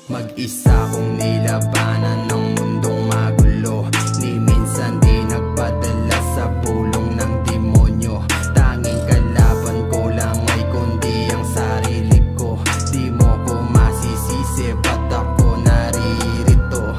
Mag-isa kong nilabanan ng mundong magulo. Ni minsan di nagpadala sa pulong ng demonyo. Tanging kalaban ko lang ay kundi ang sarili ko. Di mo ko masisisi, ba't ako naririto?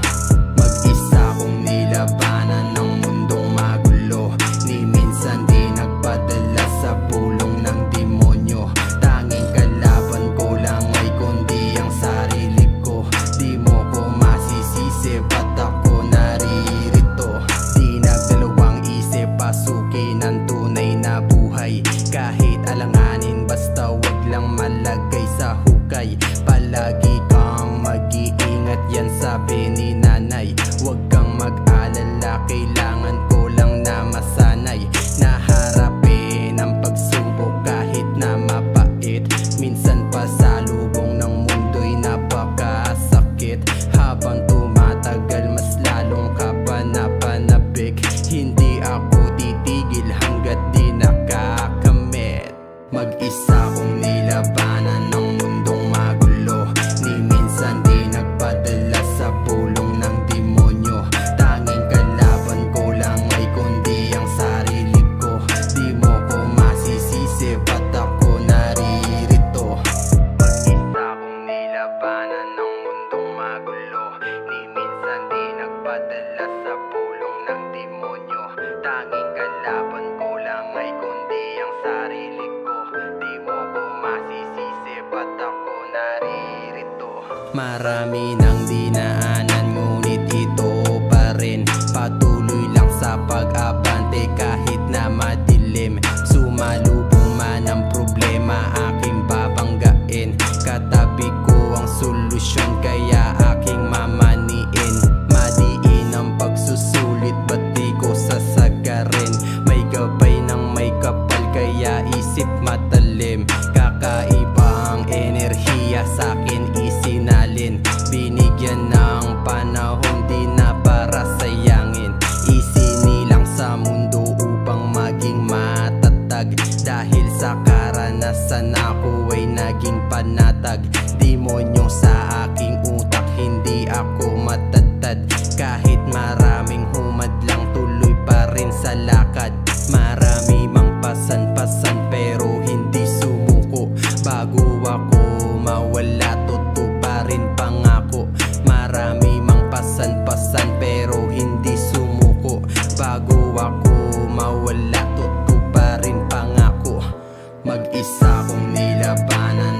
Mag-isa kong nilabanan ng mundong magulo. Ni minsan di nagpadala sa pulong ng demonyo. Tanging kalaban ko lang ay kundi ang sarili ko. Di mo ko masisisi, ba't ako naririto? Di nagdalawang isip, pasukin ang tunay na buhay. Kahit alanganin, basta wag lang malagay sa hukay. Palagi kang mag-iingat, yan sabi ni nanay. Wag kang mag-alala, kailangan ko lang na masanay. Naharapin ang pagsubok kahit na mapait. Minsan pa sa lubong ng mundo'y napakasakit. Habang tumatagal, mas lalong ka pa napanabik. Hindi ako titigil hanggat di nakakamit. Mag-isa kong nilabanan ng mundong magulo. Ni minsan di nagpadala sa pulong ng demonyo. Tanging kalaban ko lang ay kundi ang sarili ko. Di mo ko masisisi, ba't ako naririto? Mag-isa kong nilabanan ng mundong magulo. Ni minsan di nagpadala sa pulong ng demonyo. Tanging kalaban ko lang ay kundi ang sarili ko. Di mo ko masisisi, ba't ako naririto? Marami nang dinaanan, ngunit ito pa rin. Patuloy lang sa pag-abante kahit na madilim. Sumalubong man ang problema, aking babanggain. Katabi ko ang solusyon, kaya aking mamaniin. Madiin ang pagsusulit, ba't di ko sasagarin? May gabay ng may kapal, kaya isip matalim. Kakaiba ang enerhiya sa'kin isinalin. Binigyan ng panahon, di na para sayangin. Isinilang sa mundo upang maging matatag. Dahil sa karanasan ako ay naging panatag. Demonyo sa aking utak, hindi ako matatad. Kahit maraming humadlang, tuloy pa rin sa lakad. Marami mang pasan-pasan pero hindi sumuko. Bago ako mawala, tutuparin pangako. Marami mang pasan-pasan pero hindi sumuko. Bago ako mawala, tutuparin pangako. Mag-isa kong nilabanan